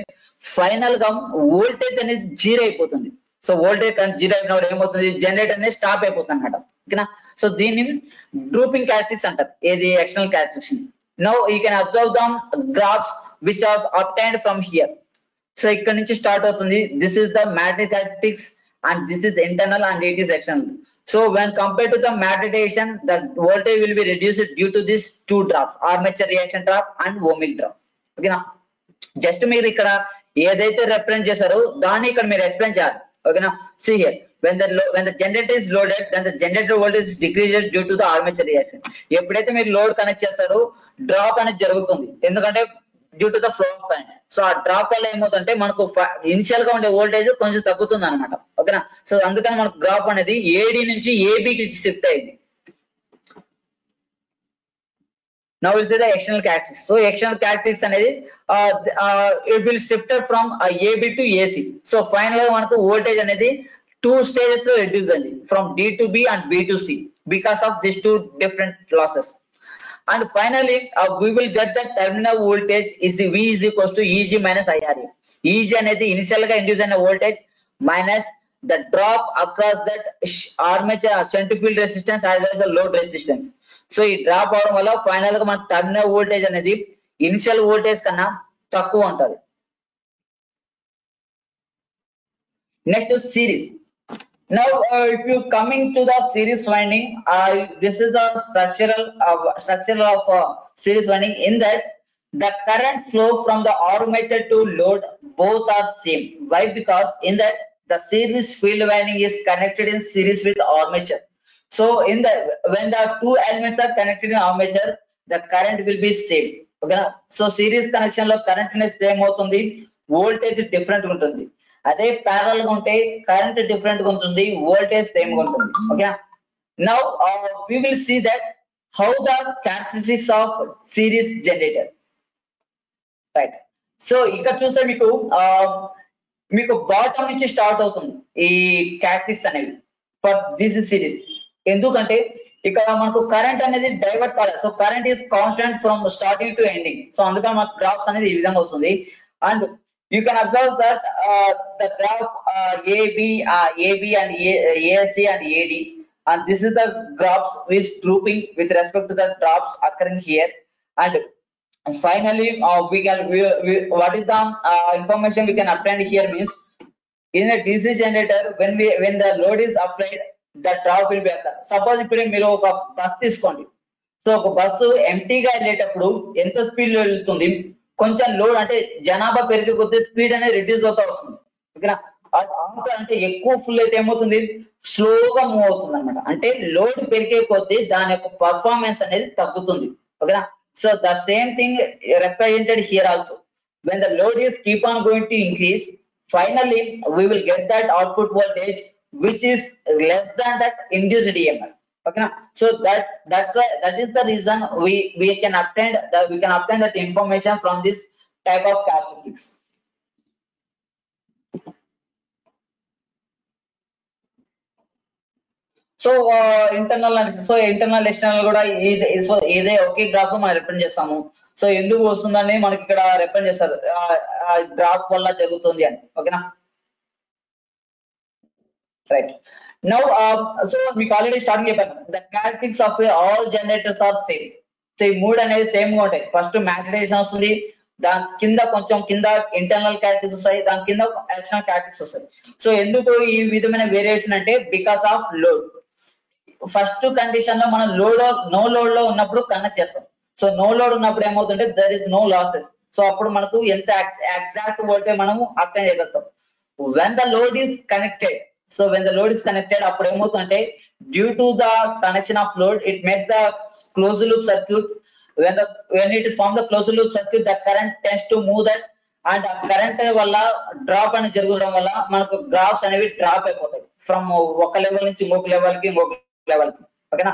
ఫైనల్ గా వోల్టేజ్ అనేది జీరో అయిపోతుంది. సో వోల్టేజ్ జీరో అయినప్పుడు ఏమవుతుంది, జనరేటర్ అనేది స్టాప్ అయిపోతుంది అనమాట. ఓకేనా, సో దీన్ని డ్రూపింగ్ క్యారెక్టరిస్టిక్స్ అంటారు, ఏది external characteristics. Now you can observe the graphs which are obtained from here. So ఇక్కడ నుంచి స్టార్ట్ అవుతుంది, this is the magnetic characteristics and this is internal and it is external. So when compared to the magnetization, the voltage will be reduced due to these two drops, armature reaction drop and ohmic drop. Okay na, just మీరు ఇక్కడ ఏదైతే represent చేశారో దాన్ని ఇక్కడ మీరు explain చేయాలి. ఓకేనా, see here, when the generator is loaded, then the generator voltage is decreased due to the armature reaction. ఎప్పుడైతే మీరు లోడ్ కనెక్ట్ చేస్తారో డ్రాప్ అనేది జరుగుతుంది, ఎందుకంటే due to the flow of current. So ఆ డ్రాప్ వల్ల ఏమవుతుందంటే మనకు ఇనిషియల్ గా ఉండే వోల్టేజ్ కొంచెం తగ్గుతుంది అనమాట. ఓకేనా, సో అందుకని మనకు గ్రాఫ్ అనేది ఏడి నుంచి ఏబికి షిఫ్ట్ అయింది. Now will see the external characteristics. So external characteristics అనేది it will shifted from AB to AC. So final గా మనకు వోల్టేజ్ అనేది 2 స్టేజెస్ లో రెడ్యూస్ అయింది, from D to B and B to C, because of this 2 different losses. And finally, we will get the terminal voltage is V is equals to Eg minus IRE. Eg అనేది initial గా induce అయిన voltage minus the drop across that armature centrifugal field resistance as well as load resistance. So ఈ drop అవడం వల్ల final గా మన terminal voltage అనేది initial voltage కన్నా తక్కువ ఉంటుంది. Next series. Now if you coming to the series winding, this is the structure of series winding. In that the current flow from the armature to load both are same. Why? Because in that the series field winding is connected in series with armature. So in the when the two elements are connected in armature, the current will be same. Okay, so series connection lo current అనేది same అవుతుంది, voltage different ఉంటుంది. అదే parallel గా ఉంటే current different గా ఉంటుంది, voltage same గా ఉంటుంది. Okay, now we will see that how the characteristics of series generator. Right, so ఇక్కడ చూస్తే మీకు బాటమ్ నుంచి స్టార్ట్ అవుతుంది ఈ క్యారెక్టరిస్టిక్స్ అనేవి ఫర్ దిస్ సిరీస్. ఎందుకంటే ఇక్కడ మనకు కరెంట్ అనేది డైవర్ట్ కాలేదు, so current is constant from starting to ending. So అందుకని మనకు గ్రాఫ్స్ అనేది ఈ విధంగా వస్తుంది. And you can observe that the graph AB and AC and AD, and this is the graphs is drooping with respect to the drops occurring here. And finally what is the information we can obtain here means, in a DC generator when the load is applied, the drop will be occur. Suppose ఇప్పుడు మీరు ఒక bus తీసుకోండి. So ఒక bus ఎంటీగా వెళ్ళేటప్పుడు ఎంత speed లో వెళ్తుంది, కొంచెం లోడ్ అంటే జనాభా పెరిగే కొద్ది స్పీడ్ అనేది రిడ్యూస్ అవుతా వస్తుంది. ఓకేనా, అంటే ఎక్కువ ఫుల్ అయితే ఏమవుతుంది, స్లోగా మూవ్ అవుతుంది అనమాట. అంటే లోడ్ పెరిగే కొద్ది దాని యొక్క పర్ఫార్మెన్స్ అనేది తగ్గుతుంది. ఓకేనా, so the same thing represented here also. When the load is keep on going to increase, finally we will get that output voltage which is less than that induced EMF. Okay, so that is the reason we can obtain that information from this type of characteristics. So internal external కూడా ఇదే ఒకే graph మనం represent చేస్తాము. So ఎందుకు వస్తుందని మనకి ఇక్కడ represent చేస్తారు, graph వల్ల జరుగుతుంది అని. ఓకేనా, right. Now, so we already starting చెప్పాను, the characteristics of all generators are same. So ఈ మూడు అనేది సేమ్ గా ఉంటాయి. ఫస్ట్ మ్యాగ్నటైజేషన్ వస్తుంది, దాని కింద కొంచెం కింద ఇంటర్నల్ క్యారెక్టర్స్ వస్తాయి, దాని కింద ఎక్స్టర్నల్ క్యారెక్టర్స్ వస్తాయి. సో ఎందుకు ఈ విధమైన వేరియేషన్ అంటే because of load. First condition లో మనం నో లోడ్ లో ఉన్నప్పుడు కనెక్ట్ చేస్తాం. సో నో లోడ్ ఉన్నప్పుడు ఏమవుతుంటే there is no losses. So అప్పుడు మనకు ఎంత ఎగ్జాక్ట్ వోల్టేజ్ మనము అప్లై చేయగలుగుతాం. When the load is connected, so when the load is connected అప్పుడు ఏమవుతుందంటే due to the connection of load it make the close loop circuit. when it form the closed loop circuit, the current tends to move that, and current వల్ల drop అనేది జరగడం వల్ల మనకు graphs అనేవి drop అయిపోతాయి from ఒక level నుంచి ఇంకొక లెవెల్ కి level. Okay,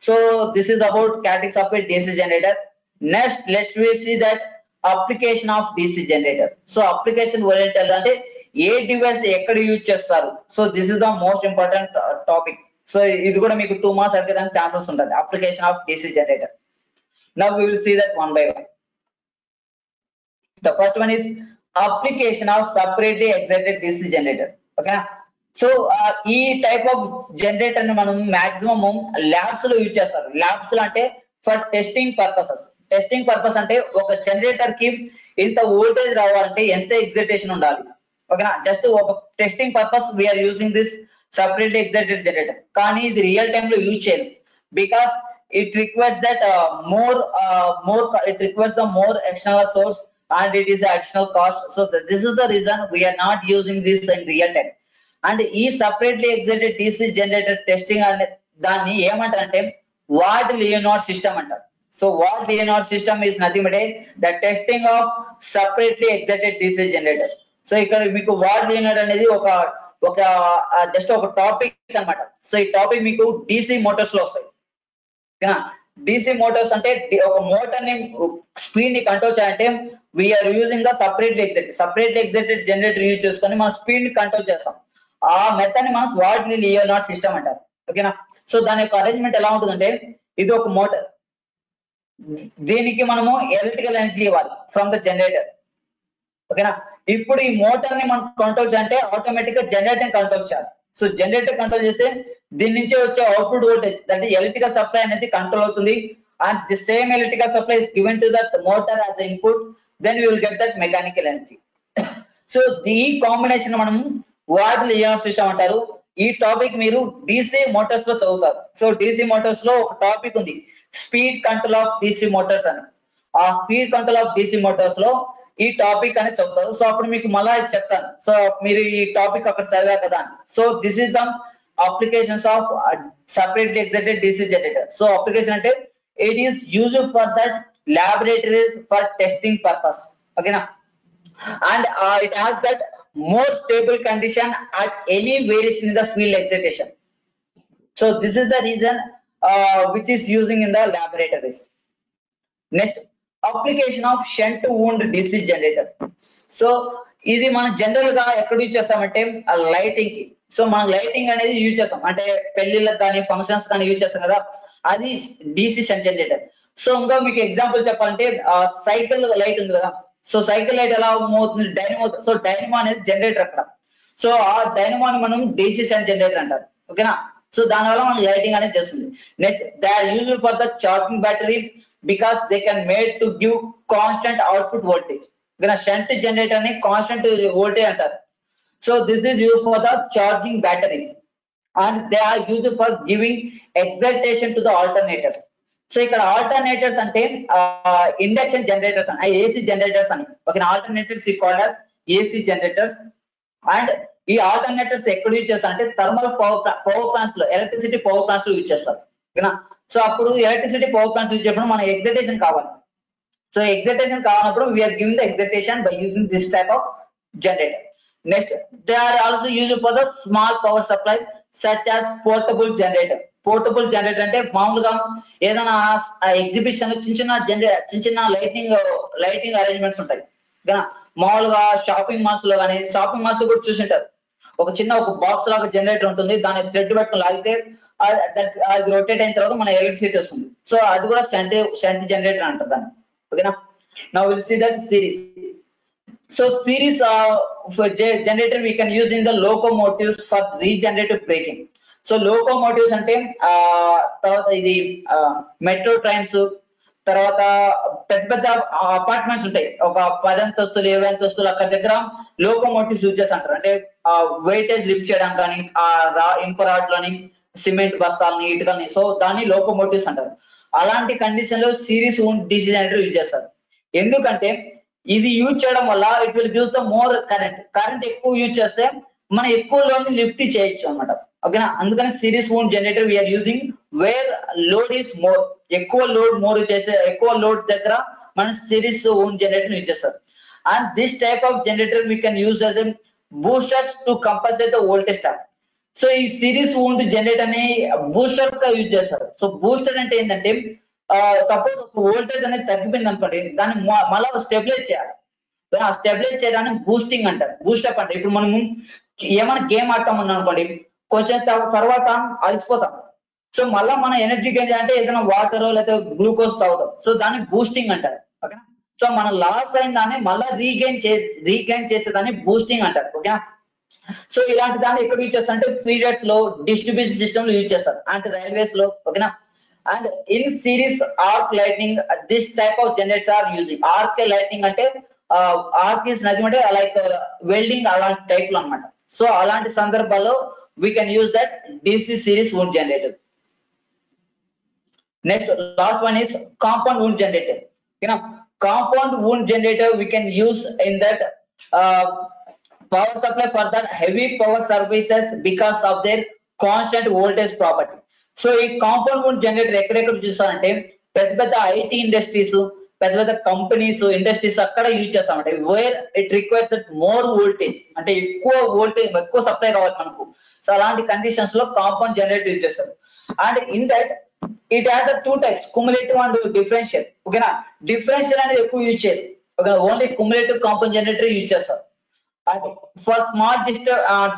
so this is about characteristics of a DC generator. Next, let's we see that application of DC generator. So application oriented అంటే ఏ డివైస్ ఎక్కడ యూజ్ చేస్తారు. So this is the most important topic. So ఇది కూడా మీకు 2 marks అడిగేదానికి chances ఉంటుంది, application of DC generator. Now we will see that one by one. The first one is application of separately excited DC generator. Okay, so ఈ type of generator ని మనం maximum labs లో use చేస్తారు. Labs లో అంటే for testing purposes. Testing purpose అంటే ఒక generator కి ఇంత వోల్టేజ్ రావాలంటే ఎంత ఎగ్జైటేషన్ ఉండాలి. ఓకేనా, జస్ట్ ఒక testing purpose we're using this separately excited generator. కానీ ఇది రియల్ టైమ్ లో యూజ్ చేయాలి because it requires that it requires the more external source and it is additional cost. So this is the reason we are not using this in real time. And ఈ separately excited DC generator testing అనే దాన్ని ఏమంటారంటే ward Leonard system అంటారు. So ward Leonard system is nothing but the testing of separately excited DC generator. So ఇక్కడ మీకు ward Leonard అనేది ఒక just ఒక టాపిక్ అన్నమాట. సో ఈ టాపిక్ మీకు DC మోటార్స్ లో వస్తాయి. DC మోటార్స్ అంటే ఒక మోటార్ ని స్పీడ్ ని కంట్రోల్ చేయాలంటే we're using the separately excited generator use చేసుకొని మనం స్పీడ్ ని కంట్రోల్ చేస్తాం. ఆ మెథడ్ ని మనం వార్డ్ లియోనార్డ్ సిస్టమ్ అంటారు. ఓకేనా, సో దాని యొక్క అరేంజ్మెంట్ ఎలా ఉంటుందంటే ఇది ఒక మోటార్, దీనికి మనము ఎలక్ట్రికల్ ఎనర్జీ ఇవ్వాలి ఫ్రమ్ ద జనరేటర్. ఓకేనా, ఇప్పుడు ఈ మోటార్ ని మనం కంట్రోల్ చేయాలంటే ఆటోమేటిక్ గా జనరేటర్ కంట్రోల్ చేయాలి. సో జనరేటర్ కంట్రోల్ చేస్తే దీని నుంచి వచ్చే అవుట్పుట్ వోల్టేజ్ అంటే ఎలక్ట్రికల్ సప్లై అనేది కంట్రోల్ అవుతుంది. And the same electrical supply is given to that motor as input, then you will get that mechanical energy. So ఈ కాంబినేషన్ మనం వార్డ్ లియోనార్డ్ సిస్టమ్ అంటారు. ఈ టాపిక్ మీరు DC మోటార్స్ లో చదువుతారు. సో DC మోటార్స్ లో ఒక టాపిక్ ఉంది speed control of DC Motors అని. ఆ speed control of DC Motors లో ఈ టాపిక్ అనేది చదువుతారు. సో అప్పుడు మీకు మళ్ళా చెప్తాను. సో మీరు ఈ టాపిక్ అక్కడ చదివారు కదా. So this is the applications of separately excited DC generator. So application ante it is used for that laboratories for testing purpose. Okay na, and it has that more stable condition at any variation in the field excitation. So this is the reason which is using in the laboratories. Next, application of shunt wound DC generator. So ఇది మనం general గా ఎక్కడ use చేస్తామంటే lighting కి. So మనం lighting అనేది use చేస్తాం అంటే పెళ్లిళ్ళకి కానీ ఫంక్షన్స్ కానీ యూజ్ చేస్తాం కదా, అది DC షంట్ జనరేటర్. సో ఇంకా మీకు ఎగ్జాంపుల్ చెప్పాలంటే సైకిల్ లైట్ ఉంది కదా. సో సైకిల్ లైట్ ఎలా మూవ్ అవుతుంది, డైనమో. సో డైనమో అనేది జనరేటర్ అక్కడ. సో ఆ డైనమోని మనం DC షంట్ జనరేటర్ అంటారు. ఓకేనా, సో దానివల్ల మనం లైటింగ్ అనేది చేస్తుంది. Next, they are used for the charging battery because they can made to give constant output voltage. Shunt generator ని కాన్స్టెంట్ వోల్టేజ్ అంటారు. So this is use for the charging batteries and they are used for giving excitation to the alternators. So ఇక్కడ alternators అంటే induction generators అని, AC generators అని. Okay, alternators is called as AC generators. And ఈ alternators ఎక్కడ use చేస్తారు అంటే thermal power plants లో, electricity power plants లో యూజ్ చేస్తారు. ఓకేనా, సో అప్పుడు ఎలక్ట్రిసిటీ పవర్ ప్లాంట్స్ యూజ్ చేసినప్పుడు మనకి ఎగ్జైటేషన్ కావాలి. సో ఎగ్జైటేషన్ కావాలన్నప్పుడు we are giving the excitation by using this type of generator. Next, they are also used for the small power supply such as portable generator. Portable generator అంటే మామూలుగా ఏదైనా exhibition చిన్న చిన్న lighting arrangements ఉంటాయి. మామూలుగా shopping malls లో కానీ, shopping malls కూడా చూసింటారు, ఒక బాక్స్ లాగా జనరేటర్ ఉంటుంది, దాని థ్రెడ్ పెట్టుకుని లాగితే అది రొటేట్ అయిన తర్వాత మన ఎలక్ట్రిసిటీ వస్తుంది. సో అది కూడా షంట్ జనరేటర్ అంటారు దాన్ని. ఓకేనా, now will see that series. So series generator we can use in the locomotives for regenerative braking. So locomotives అంటే తర్వాత ఇది మెట్రో ట్రైన్స్, తర్వాత పెద్ద పెద్ద అపార్ట్మెంట్స్ ఉంటాయి, ఒక 10 అంతస్తులు 20 అంతస్తులు, అక్కడ దగ్గర లోకోమోటివ్స్ యూజ్ చేస్తా అంటారు. అంటే ఆ వెయిటేజ్ లిఫ్ట్ చేయడానికి కానీ, ఆ ఇనుప రాడ్లని, సిమెంట్ బస్తాలని, ఇటుకల్ని, సో దాన్ని లోకోమోటివ్స్ అంటారు. అలాంటి కండిషన్ లో series wound DC generator use చేస్తారు. ఎందుకంటే ఇది యూజ్ చేయడం వల్ల it will gives the more current ఎక్కువ యూజ్ చేస్తే మనం ఎక్కువ లోడ్ లిఫ్ట్ చేయొచ్చు అన్నమాట. ఓకేనా, అందుకని series wound generator we're using where load is more, ఎక్కువ లోడ్ దగ్గర మనం సిరీస్ వూండ్ జనరేటర్ యూజ్ చేస్తారు. And this type of generator we can use as boosters to compensate the voltage drop. So ఈ series wound generator ని boosters గా use చేస్తారు. So booster అంటే ఏంటంటే సపోజ్ వోల్టేజ్ అనేది తగ్గిపోయింది అనుకోండి, దాన్ని మళ్ళీ స్టెబిలైజ్ చేయాలి. ఆ స్టెబిలైజ్ చేయడాన్ని బూస్టింగ్ అంటారు, బూస్టప్ అంటారు. ఇప్పుడు మనము ఏమైనా గేమ్ ఆడతామని అనుకోండి, కొంచెం తర్వాత అలసిపోతాం. సో మళ్ళీ మన ఎనర్జీ గెయిన్ చేయాలంటే ఏదైనా వాటర్ లేదా గ్లూకోజ్ తాగుతాం. సో దాన్ని బూస్టింగ్ అంటారు. ఓకేనా, సో మన లాస్ అయిన దాన్ని మళ్ళీ రీగెయిన్ చేసేదాన్ని బూస్టింగ్ అంటారు. ఓకేనా, సో ఇలాంటి దాన్ని ఎక్కడ యూజ్ చేస్తారు అంటే ఫీడర్స్ లో, డిస్ట్రిబ్యూషన్ సిస్టమ్ లో యూజ్ చేస్తారు, అంటే రైల్వేస్ లో. ఓకేనా, and in series arc lighting this type of generators are using. Arc lighting అంటే ఆర్క్ ఇస్ నథింగ్ అంటే లైక్ వెల్డింగ్ అలాంటి టైప్ లో అన్నమాట. సో అలాంటి సందర్భాల్లో we can use that DC series wound generator. Next, last one is compound wound generator. You know, compound wound generator we can use in that power supply for the heavy power services because of their constant voltage property. So ఈ compound wound generator ఎక్కడెక్కడ చూస్తారంటే పెద్ద పెద్ద IT industries, పెద్ద పెద్ద companies, industries అక్కడ use చేస్తామంటే where it requires that more voltage, అంటే ఎక్కువ సప్లై కావాలి మనకు. సో అలాంటి కండిషన్స్ లో కాంపౌండ్ జనరేటర్ యూజ్ చేస్తారు. And in that it has the 2 types, cumulative and differential. ఓకేనా, డిఫరెన్షియల్ అనేది ఎక్కువ యూజ్ చేయరు. ఓకేనా, only cumulative compound generator use చేస్తారు. And for small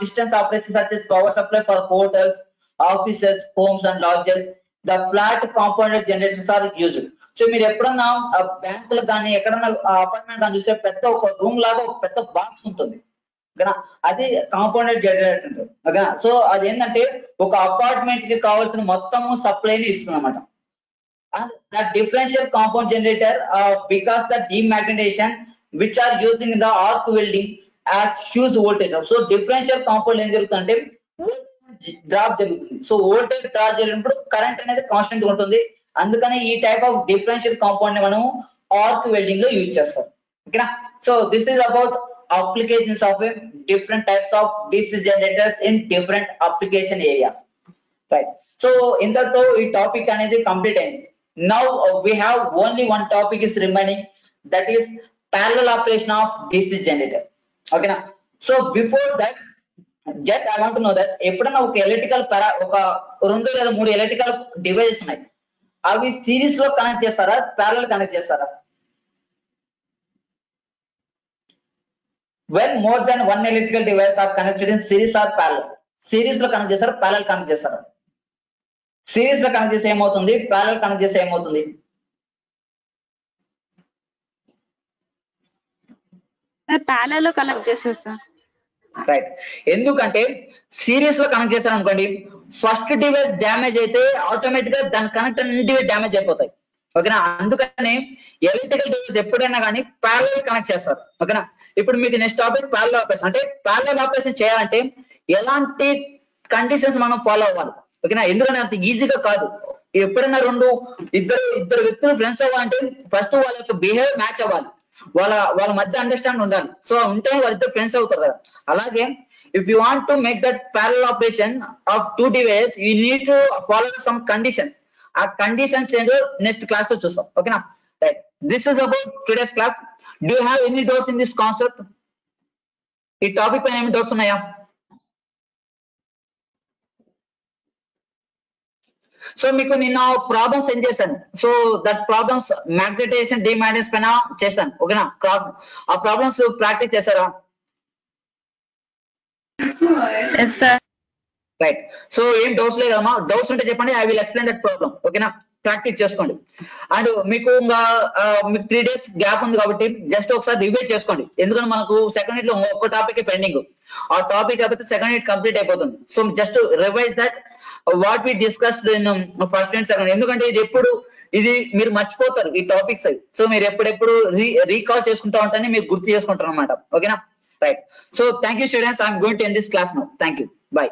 distance operations such as power supply for hotels, offices, homes and lodges, the flat compounded generators are used. So మీరు ఎప్పుడన్నా బ్యాంకులు కానీ ఎక్కడన్నా అపార్ట్మెంట్ కానీ చూస్తే పెద్ద ఒక రూమ్ లాగా ఒక పెద్ద బాక్స్ ఉంటుంది. ఓకేనా, అది కాంపౌండెడ్ జనరేటర్ అంటారు. ఓకేనా, సో అది ఏంటంటే ఒక అపార్ట్మెంట్ కి కావాల్సిన మొత్తము సప్లైని ఇస్తుంది అన్నమాట. And the differential compound generator because the demagnetization which are used in the arc welding as huge voltage. So differential compound ఏం జరుగుతుందంటే డ్రాప్ జరుగుతుంది. సో వోల్టేజ్ డ్రాప్ జరిగినప్పుడు కరెంట్ అనేది కాన్స్టెంట్ ఉంటుంది. అందుకని ఈ టైప్ ఆఫ్ డిఫరెన్షియల్ కాంపౌండ్ ని మనం ఆర్క్ వెల్డింగ్ లో యూజ్ చేస్తాం. ఓకేనా, so this is about applications of different types of DC generators in different application areas. Right, so ఇంతతో ఈ టాపిక్ అనేది కంప్లీట్ అయింది. Now we have only one topic is remaining, that is parallel operation of DC generator. Okay, so before that just I want to know that ఎప్పుడన్నా ఒక electrical ఒక 2 లేదా 3 electrical devices ఉన్నాయి, అవి సిరీస్ లో connect చేస్తారా, parallel connect చేస్తారా? When more than one electrical device are connected in series or parallel, series లో కనెక్ట్ చేస్తారా, parallel కనెక్ట్ చేస్తారా? సిరీస్ లో కనెక్ట్ చేస్తే ఏమవుతుంది, ప్యారలల్ కనెక్ట్ చేస్తే ఏమవుతుంది? ప్యారలల్ లో కనెక్ట్ చేసేస్తా. రైట్, ఎందుకంటే సిరీస్ లో కనెక్ట్ చేశారు అనుకోండి, ఫస్ట్ డివైస్ డ్యామేజ్ అయితే ఆటోమేటిక్ గా దాని కనెక్ట్ అన్ని డ్యామేజ్ అయిపోతాయి. ఓకేనా, అందుకని ఎలక్ట్రికల్ డివైస్ ఎప్పుడైనా కానీ ప్యారలల్ కనెక్ట్ చేస్తారు. ఓకేనా, ఇప్పుడు మీకు నెక్స్ట్ టాపిక్ ప్యారలల్ ఆపరేషన్. అంటే ప్యారలల్ ఆపరేషన్ చేయాలంటే ఎలాంటి కండిషన్స్ మనం ఫాలో అవ్వాలి? ఓకేనా, ఎందుకంటే అంత ఈజీగా కాదు. ఎప్పుడైనా ఇద్దరు వ్యక్తులు ఫ్రెండ్స్ అవ్వాలంటే ఫస్ట్ వాళ్ళ యొక్క బిహేవియర్ మ్యాచ్ అవ్వాలి, వాళ్ళ మధ్య అండర్స్టాండ్ ఉండాలి. సో ఉంటే వాళ్ళిద్దరు ఫ్రెండ్స్ అవుతారు కదా. అలాగే if you want to make that parallel operation of 2 device you need to follow some conditions. ఆ కండిషన్స్ ఏంటో నెక్స్ట్ క్లాస్ లో చూస్తాం. ఓకేనా, right, this is about today's class. Do you have any doubts in this concept? ఈ topic పైన ఏమి doubts ఉన్నాయా? So మీకు నిన్న ప్రాబ్లమ్స్ సెండ్ చేశాను. సో దట్ ప్రాబ్లమ్స్ మ్యాగ్నెటైజేషన్ డిమాగ్నెటైజేషన్ పైన చేశాను. ఓకేనా, ఆ ప్రాబ్లమ్స్ ప్రాక్టీస్ చేశారా? రైట్, సో ఏం డౌట్స్ లేదమ్మా? డౌట్స్ ఉంటే చెప్పండి, I will explain that problem. ఓకేనా, ప్రాక్టీస్ చేసుకోండి. అండ్ మీకు 3 days గ్యాప్ ఉంది కాబట్టి జస్ట్ ఒకసారి రివైజ్ చేసుకోండి. ఎందుకంటే మనకు సెకండ్ యూనిట్ లో ఒక టాపిక్ పెండింగ్, ఆ టాపిక్ అయిపోతే సెకండ్ యూనిట్ కంప్లీట్ అయిపోతుంది. So just revise that what we discussed in first and second. ఎందుకంటే ఇది ఎప్పుడు ఇది మీరు మర్చిపోతారు ఈ టాపిక్స్ అవి. సో మీరు ఎప్పుడెప్పుడు రీకాల్ చేసుకుంటా ఉంటారని మీరు గుర్తు చేసుకుంటారు అనమాట. ఓకేనా, right. So thank you students, I'm going to end this class now. Thank you, by.